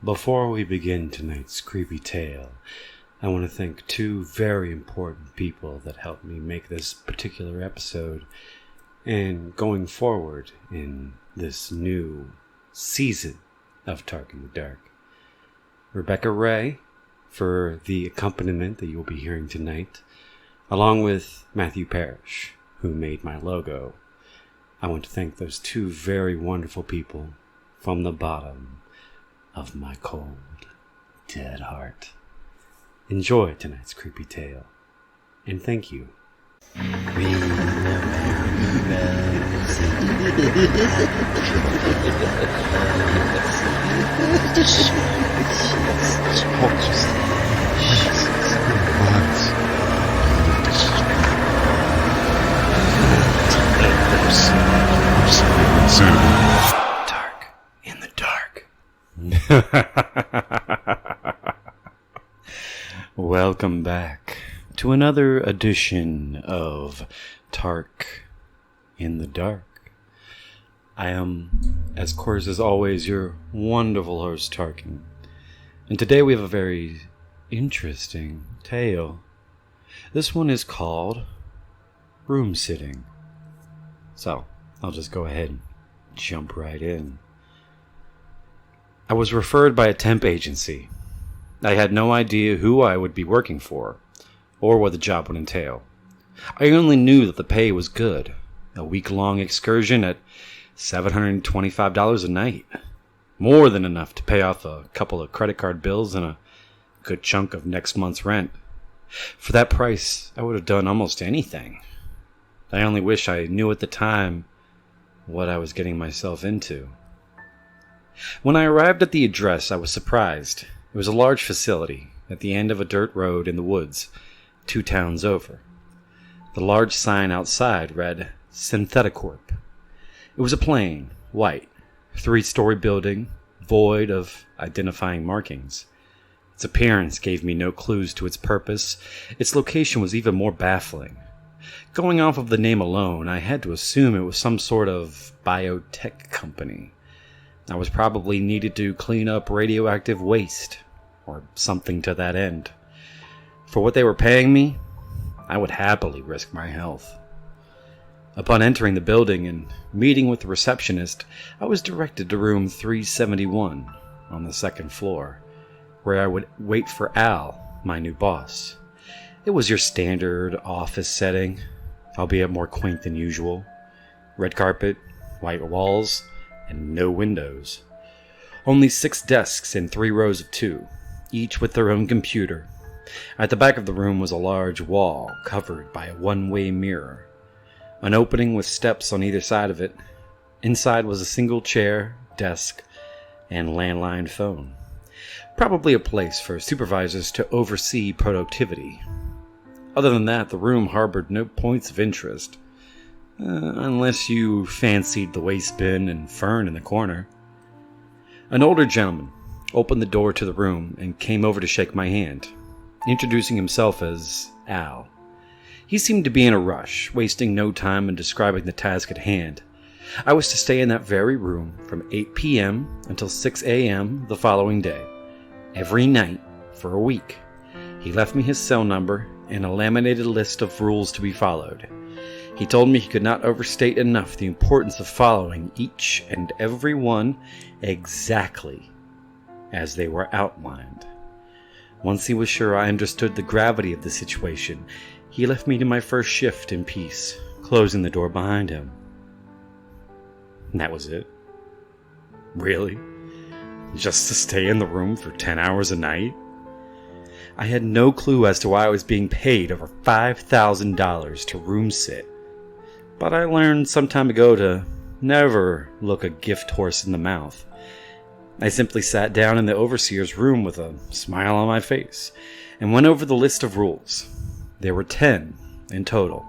Before we begin tonight's creepy tale, I want to thank two very important people that helped me make this particular episode and going forward in this new season of Tark in the Dark. Rebecca Ray for the accompaniment that you'll be hearing tonight, along with Matthew Parrish, who made my logo. I want to thank those two very wonderful people from the bottom of my cold, dead heart. Enjoy tonight's creepy tale, and thank you. Tark in the Dark. Welcome back to another edition of Tark in the Dark. I am, as course as always, your wonderful host Tarkin. And today we have a very interesting tale. This one is called Room Sitting. So, I'll just go ahead and jump right in. I was referred by a temp agency. I had no idea who I would be working for, or what the job would entail. I only knew that the pay was good. A week-long excursion at $725 a night. More than enough to pay off a couple of credit card bills and a good chunk of next month's rent. For that price, I would have done almost anything. I only wish I knew at the time what I was getting myself into. When I arrived at the address, I was surprised. It was a large facility at the end of a dirt road in the woods, 2 towns over. The large sign outside read Syntheticorp. It was a plain, white, 3-story building, void of identifying markings. Its appearance gave me no clues to its purpose. Its location was even more baffling. Going off of the name alone, I had to assume it was some sort of biotech company. I was probably needed to clean up radioactive waste, or something to that end. For what they were paying me, I would happily risk my health. Upon entering the building and meeting with the receptionist, I was directed to room 371 on the 2nd floor, where I would wait for Al, my new boss. It was your standard office setting, albeit more quaint than usual. Red carpet, white walls, and no windows. Only 6 desks in 3 rows of 2, each with their own computer. At the back of the room was a large wall covered by a one-way mirror. An opening with steps on either side of it. Inside was a single chair, desk, and landline phone. Probably a place for supervisors to oversee productivity. Other than that, the room harbored no points of interest. Unless you fancied the waste bin and fern in the corner. An older gentleman opened the door to the room and came over to shake my hand, introducing himself as Al. He seemed to be in a rush, wasting no time in describing the task at hand. I was to stay in that very room from 8 p.m. until 6 a.m. the following day, every night for a week. He left me his cell number and a laminated list of rules to be followed. He told me he could not overstate enough the importance of following each and every one exactly as they were outlined. Once he was sure I understood the gravity of the situation, he left me to my first shift in peace, closing the door behind him. And that was it. Really? Just to stay in the room for 10 hours a night? I had no clue as to why I was being paid over $5,000 to room sit. But I learned some time ago to never look a gift horse in the mouth. I simply sat down in the overseer's room with a smile on my face and went over the list of rules. There were 10 in total,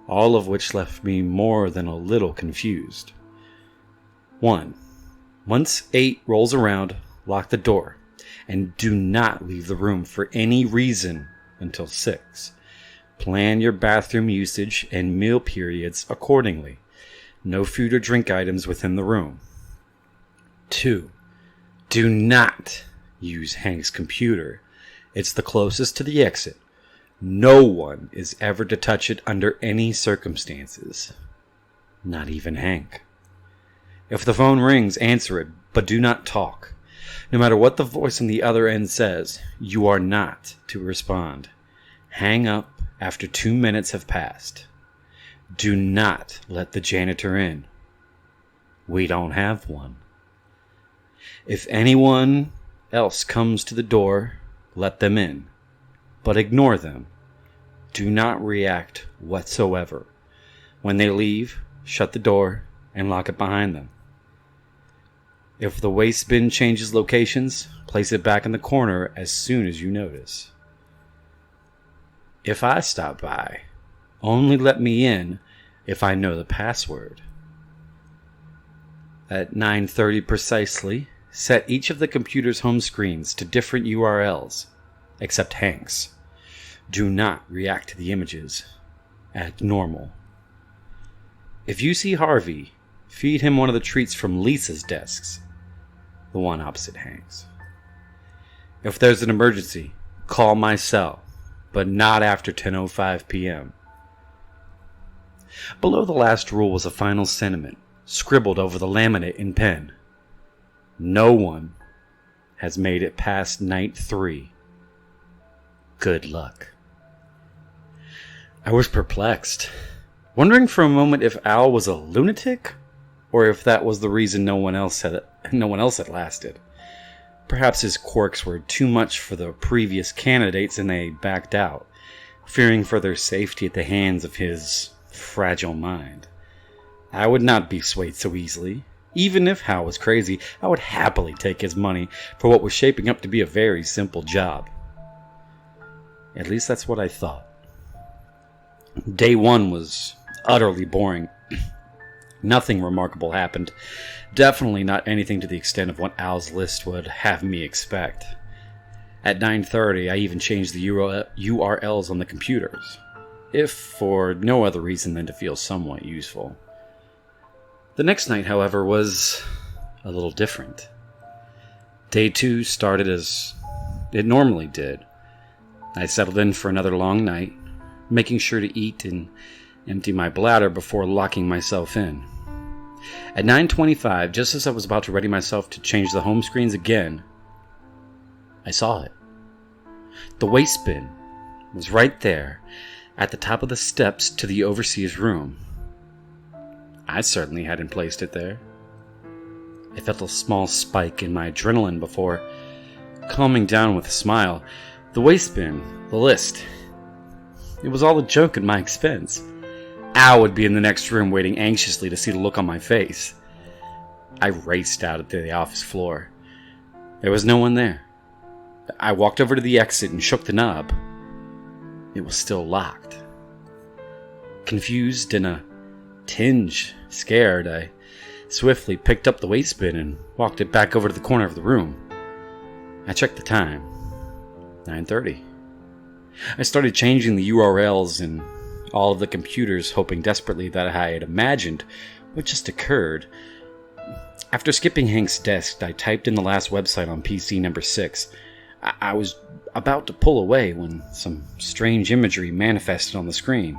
all of which left me more than a little confused. 1. Once 8 rolls around, lock the door, and do not leave the room for any reason until 6. Plan your bathroom usage and meal periods accordingly. No food or drink items within the room. 2. Do not use Hank's computer. It's the closest to the exit. No one is ever to touch it under any circumstances. Not even Hank. If the phone rings, answer it, but do not talk. No matter what the voice on the other end says, you are not to respond. Hang up after 2 minutes have passed. Do not let the janitor in. We don't have one. If anyone else comes to the door, let them in, but ignore them. Do not react whatsoever. When they leave, shut the door and lock it behind them. If the waste bin changes locations, place it back in the corner as soon as you notice. If I stop by, only let me in if I know the password. At 9:30 precisely, set each of the computer's home screens to different URLs, except Hank's. Do not react to the images. Act normal. If you see Harvey, feed him one of the treats from Lisa's desks, the one opposite Hank's. If there's an emergency, call my cell, but not after 10:05 p.m. Below the last rule was a final sentiment, scribbled over the laminate in pen. No one has made it past night 3. Good luck. I was perplexed, wondering for a moment if Al was a lunatic, or if that was the reason no one else had lasted. Perhaps his quirks were too much for the previous candidates and they backed out, fearing for their safety at the hands of his fragile mind. I would not be swayed so easily. Even if Hal was crazy, I would happily take his money for what was shaping up to be a very simple job. At least that's what I thought. Day 1 was utterly boring. Nothing remarkable happened. Definitely not anything to the extent of what Al's list would have me expect. At 9:30, I even changed the URLs on the computers, if for no other reason than to feel somewhat useful. The next night, however, was a little different. Day 2 started as it normally did. I settled in for another long night, making sure to eat and empty my bladder before locking myself in. At 9:25, just as I was about to ready myself to change the home screens again, I saw it. The waste bin was right there, at the top of the steps to the overseer's room. I certainly hadn't placed it there. I felt a small spike in my adrenaline before calming down with a smile. The waste bin, the list, it was all a joke at my expense. Al would be in the next room waiting anxiously to see the look on my face. I raced out to the office floor. There was no one there. I walked over to the exit and shook the knob. It was still locked. Confused and a tinge scared, I swiftly picked up the waste bin and walked it back over to the corner of the room. I checked the time. 9:30. I started changing the URLs in all of the computers, hoping desperately that I had imagined what just occurred. After skipping Hank's desk, I typed in the last website on PC number 6. I was about to pull away when some strange imagery manifested on the screen.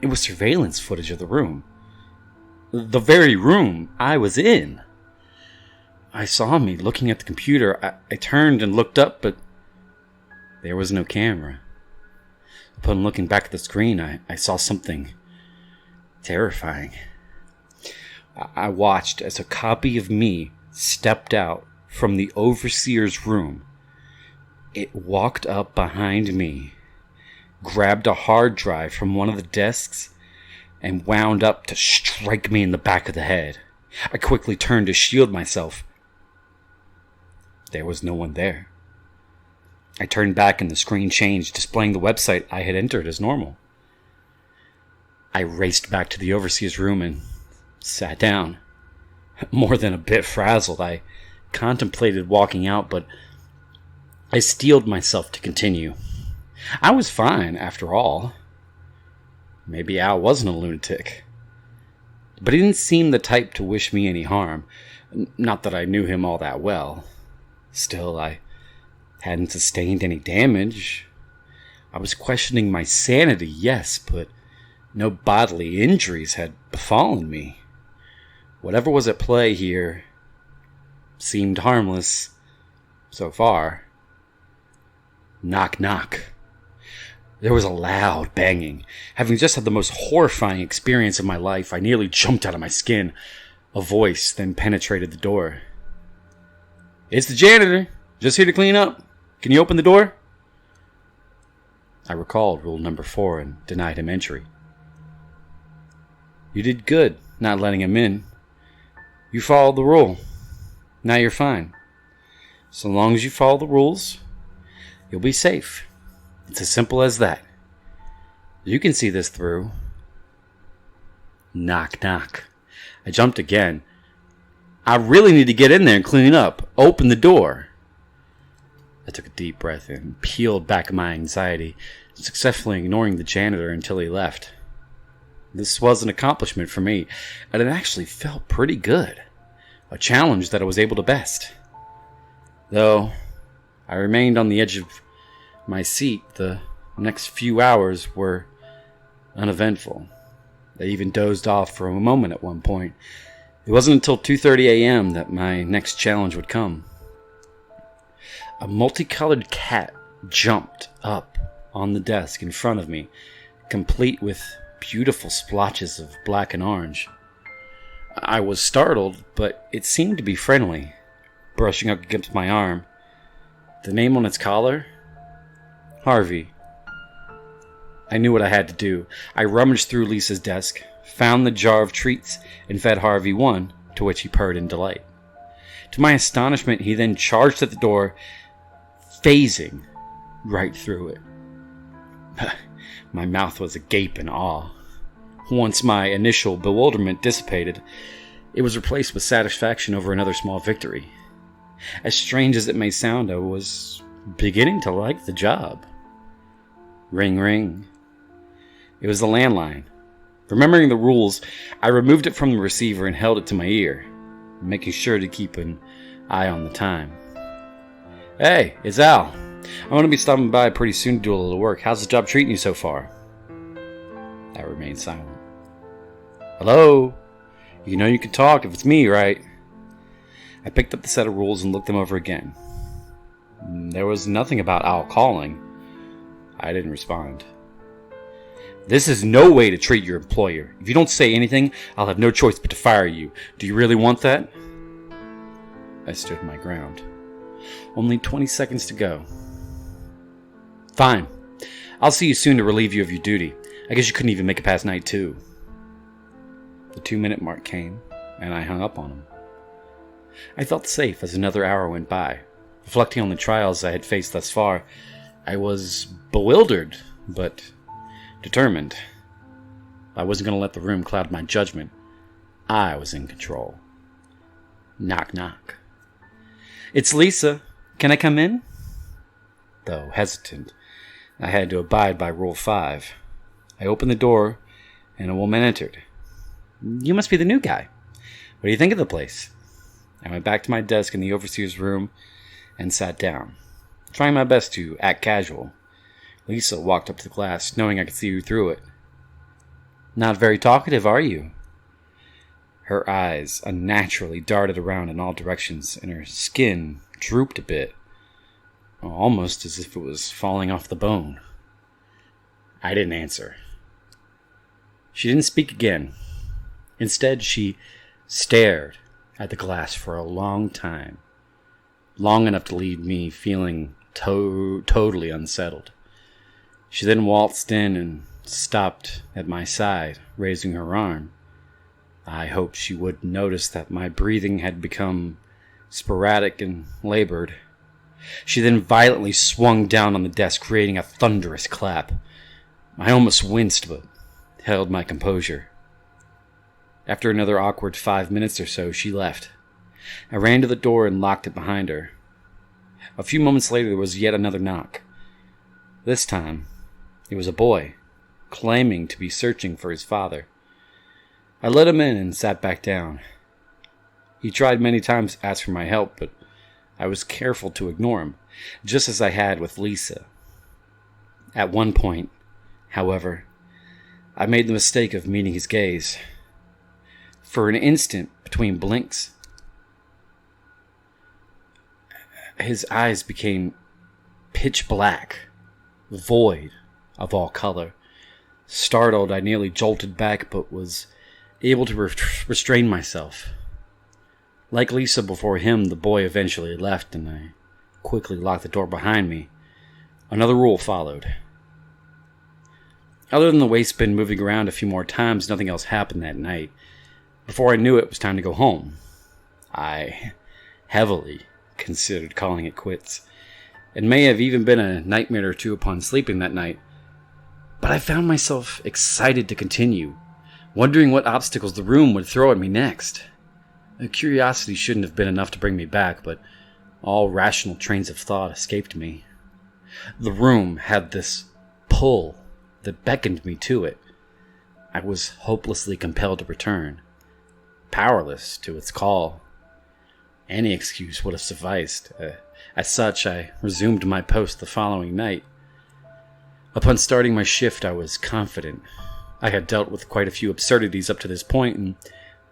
It was surveillance footage of the room. The very room I was in. I saw me looking at the computer. I turned and looked up, but there was no camera. Upon looking back at the screen, I saw something terrifying. I watched as a copy of me stepped out from the overseer's room. It walked up behind me, grabbed a hard drive from one of the desks, and wound up to strike me in the back of the head. I quickly turned to shield myself. There was no one there. I turned back and the screen changed, displaying the website I had entered as normal. I raced back to the overseer's room and sat down. More than a bit frazzled, I contemplated walking out, but I steeled myself to continue. I was fine, after all. Maybe Al wasn't a lunatic. But he didn't seem the type to wish me any harm. Not that I knew him all that well. Still, I hadn't sustained any damage. I was questioning my sanity, yes, but no bodily injuries had befallen me. Whatever was at play here seemed harmless so far. Knock, knock. There was a loud banging. Having just had the most horrifying experience of my life, I nearly jumped out of my skin. A voice then penetrated the door. "It's the janitor. Just here to clean up. Can you open the door?" I recalled rule number 4 and denied him entry. "You did good not letting him in. You followed the rule. Now you're fine. So long as you follow the rules, you'll be safe. It's as simple as that. You can see this through." Knock, knock. I jumped again. "I really need to get in there and clean up. Open the door." I took a deep breath and peeled back my anxiety, successfully ignoring the janitor until he left. This was an accomplishment for me, and it actually felt pretty good. A challenge that I was able to best. Though I remained on the edge of my seat, the next few hours were uneventful. I even dozed off for a moment at one point. It wasn't until 2:30 a.m. that my next challenge would come. A multicolored cat jumped up on the desk in front of me, complete with beautiful splotches of black and orange. I was startled, but it seemed to be friendly, brushing up against my arm. The name on its collar? Harvey. I knew what I had to do. I rummaged through Lisa's desk, found the jar of treats, and fed Harvey one, to which he purred in delight. To my astonishment, he then charged at the door, phasing right through it. My mouth was agape in awe. Once my initial bewilderment dissipated, it was replaced with satisfaction over another small victory. As strange as it may sound, I was beginning to like the job. Ring, ring. It was the landline. Remembering the rules, I removed it from the receiver and held it to my ear, making sure to keep an eye on the time. "Hey, it's Al. I'm going to be stopping by pretty soon to do a little work. How's the job treating you so far?" I remained silent. "Hello? You know you can talk if it's me, right?" I picked up the set of rules and looked them over again. There was nothing about Al calling. I didn't respond. "This is no way to treat your employer. If you don't say anything, I'll have no choice but to fire you. Do you really want that?" I stood my ground. Only 20 seconds to go. "Fine. I'll see you soon to relieve you of your duty. I guess you couldn't even make it past night 2. The 2-minute mark came, and I hung up on him. I felt safe as another hour went by. Reflecting on the trials I had faced thus far, I was bewildered, but determined. I wasn't going to let the room cloud my judgment. I was in control. Knock, knock. "It's Lisa. Can I come in?" Though hesitant, I had to abide by Rule 5. I opened the door, and a woman entered. "You must be the new guy. What do you think of the place?" I went back to my desk in the overseer's room and sat down, trying my best to act casual. Lisa walked up to the glass, knowing I could see through it. "Not very talkative, are you?" Her eyes unnaturally darted around in all directions, and her skin drooped a bit, almost as if it was falling off the bone. I didn't answer. She didn't speak again. Instead, she stared at the glass for a long time, long enough to leave me feeling totally unsettled. She then waltzed in and stopped at my side, raising her arm. I hoped she would notice that my breathing had become sporadic and labored. She then violently swung down on the desk, creating a thunderous clap. I almost winced, but held my composure. After another awkward 5 minutes or so, she left. I ran to the door and locked it behind her. A few moments later, there was yet another knock. This time, it was a boy, claiming to be searching for his father. I let him in and sat back down. He tried many times to ask for my help, but I was careful to ignore him, just as I had with Lisa. At one point, however, I made the mistake of meeting his gaze. For an instant, between blinks, his eyes became pitch black, void of all color. Startled, I nearly jolted back, but was able to restrain myself. Like Lisa before him, the boy eventually left, and I quickly locked the door behind me. Another rule followed. Other than the waste bin moving around a few more times, nothing else happened that night. Before I knew it was time to go home. I heavily considered calling it quits. It may have even been a nightmare or two upon sleeping that night, but I found myself excited to continue, wondering what obstacles the room would throw at me next. Curiosity shouldn't have been enough to bring me back, but all rational trains of thought escaped me. The room had this pull that beckoned me to it. I was hopelessly compelled to return, powerless to its call. Any excuse would have sufficed. As such, I resumed my post the following night. Upon starting my shift, I was confident. I had dealt with quite a few absurdities up to this point and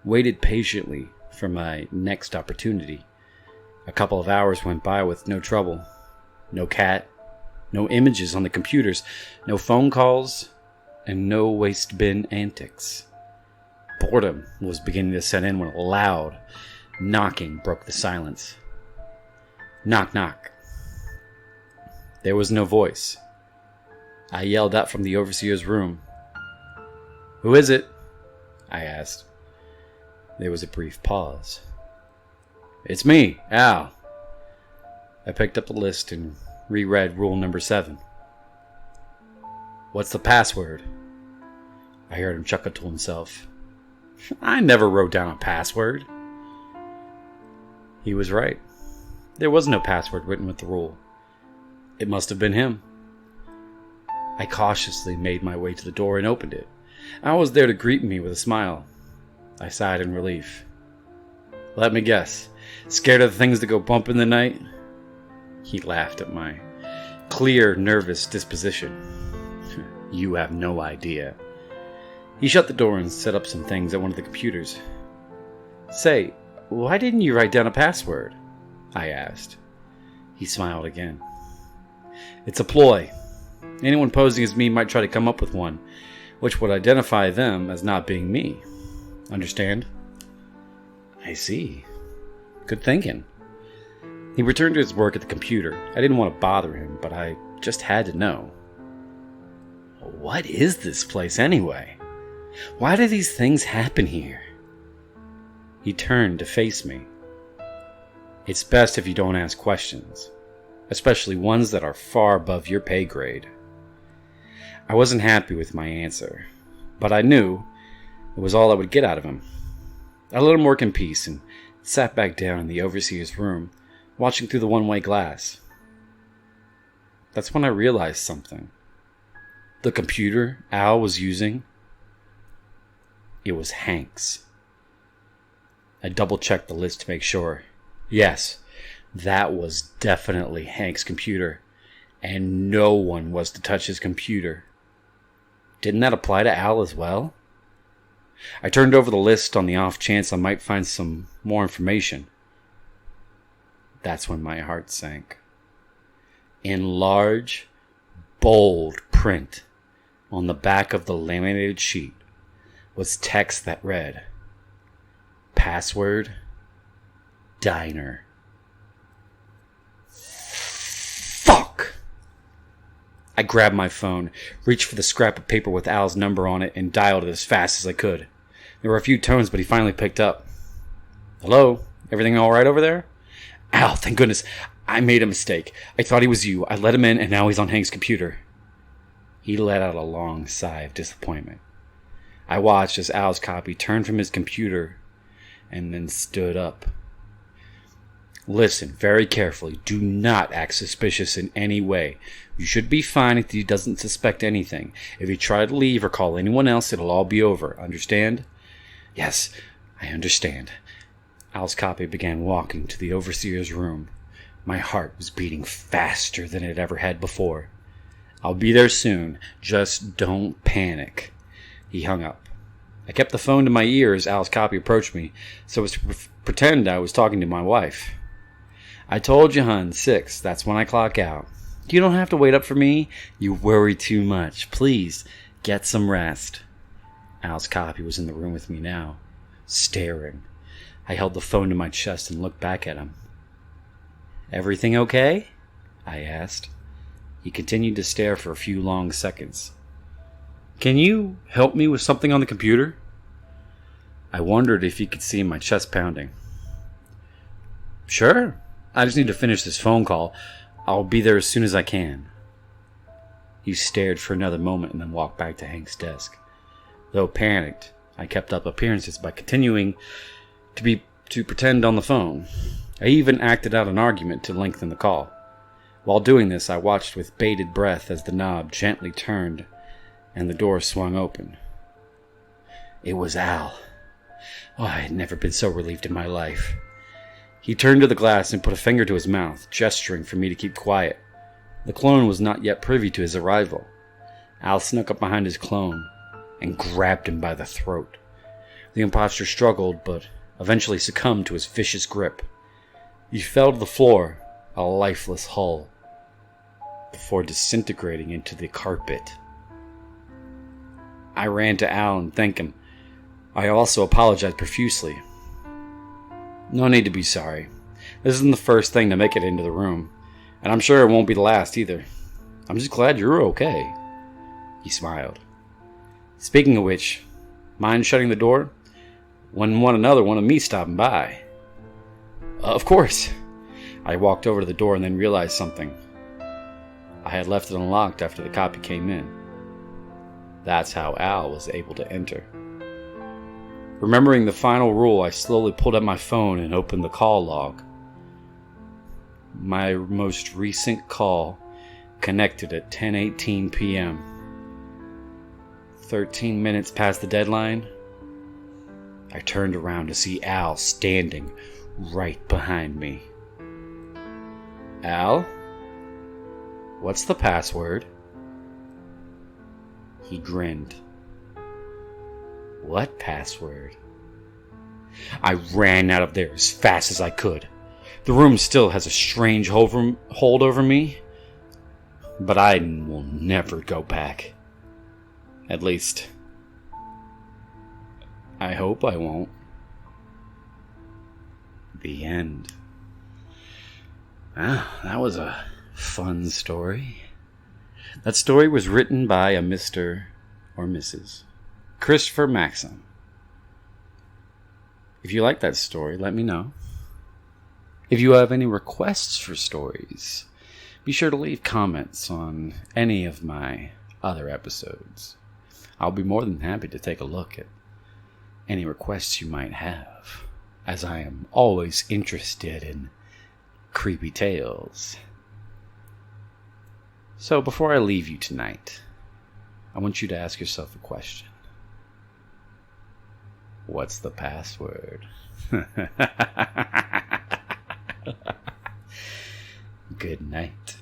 waited patiently for my next opportunity. A couple of hours went by with no trouble. No cat, no images on the computers, no phone calls, and no waste bin antics. Boredom was beginning to set in when a loud knocking broke the silence. Knock, knock. There was no voice. I yelled out from the overseer's room. "Who is it?" I asked. There was a brief pause. "It's me, Al." I picked up the list and reread rule number 7. "What's the password?" I heard him chuckle to himself. "I never wrote down a password." He was right. There was no password written with the rule. It must have been him. I cautiously made my way to the door and opened it. Al was there to greet me with a smile. I sighed in relief. "Let me guess. Scared of the things that go bump in the night?" He laughed at my clear, nervous disposition. "You have no idea." He shut the door and set up some things at one of the computers. "Say, why didn't you write down a password?" I asked. He smiled again. "It's a ploy. Anyone posing as me might try to come up with one, which would identify them as not being me. Understand?" "I see. Good thinking." He returned to his work at the computer. I didn't want to bother him, but I just had to know. What is this place anyway? Why do these things happen here? He turned to face me. "It's best if you don't ask questions, especially ones that are far above your pay grade." I wasn't happy with my answer, but I knew it was all I would get out of him. I let him work in peace and sat back down in the overseer's room, watching through the one-way glass. That's when I realized something. The computer Al was using, it was Hank's. I double-checked the list to make sure. Yes, that was definitely Hank's computer, and no one was to touch his computer. Didn't that apply to Al as well? I turned over the list on the off chance I might find some more information. That's when my heart sank. In large, bold print on the back of the laminated sheet was text that read, "Password, Diner." Fuck! I grabbed my phone, reached for the scrap of paper with Al's number on it, and dialed it as fast as I could. There were a few tones, but he finally picked up. "Hello? Everything all right over there?" "Al, thank goodness. I made a mistake. I thought he was you. I let him in, and now he's on Hank's computer." He let out a long sigh of disappointment. I watched as Al's copy turned from his computer and then stood up. "Listen very carefully. Do not act suspicious in any way. You should be fine if he doesn't suspect anything. If you try to leave or call anyone else, it'll all be over. Understand?" "Yes, I understand." Al's copy began walking to the overseer's room. My heart was beating faster than it ever had before. "I'll be there soon. Just don't panic." He hung up. I kept the phone to my ear as Al's copy approached me, so as to pretend I was talking to my wife. "I told you, hun, 6. That's when I clock out. You don't have to wait up for me. You worry too much. Please, get some rest." Al's copy was in the room with me now, staring. I held the phone to my chest and looked back at him. "Everything okay?" I asked. He continued to stare for a few long seconds. "Can you help me with something on the computer?" I wondered if he could see my chest pounding. "Sure. I just need to finish this phone call. I'll be there as soon as I can." He stared for another moment and then walked back to Hank's desk. Though panicked, I kept up appearances by continuing to pretend on the phone. I even acted out an argument to lengthen the call. While doing this, I watched with bated breath as the knob gently turned and the door swung open. It was Al. Oh, I had never been so relieved in my life. He turned to the glass and put a finger to his mouth, gesturing for me to keep quiet. The clone was not yet privy to his arrival. Al snuck up behind his clone and grabbed him by the throat. The imposter struggled, but eventually succumbed to his vicious grip. He fell to the floor, a lifeless hull, before disintegrating into the carpet. I ran to Al and thanked him. I also apologized profusely. "No need to be sorry. This isn't the first thing to make it into the room, and I'm sure it won't be the last either. I'm just glad you're okay." He smiled. "Speaking of which, mind shutting the door? Wouldn't want another one of me stopping by." "Of course." I walked over to the door and then realized something. I had left it unlocked after the copy came in. That's how Al was able to enter. Remembering the final rule, I slowly pulled out my phone and opened the call log. My most recent call connected at 10:18 p.m. 13 minutes past the deadline, I turned around to see Al standing right behind me. "Al? What's the password?" He grinned. "What password?" I ran out of there as fast as I could. The room still has a strange hold over me, but I will never go back. At least, I hope I won't. The end. That was a fun story. That story was written by a Mr. or Mrs. Christopher Maxim. If you like that story, let me know. If you have any requests for stories, be sure to leave comments on any of my other episodes. I'll be more than happy to take a look at any requests you might have, as I am always interested in creepy tales. So before I leave you tonight, I want you to ask yourself a question. What's the password? Good night.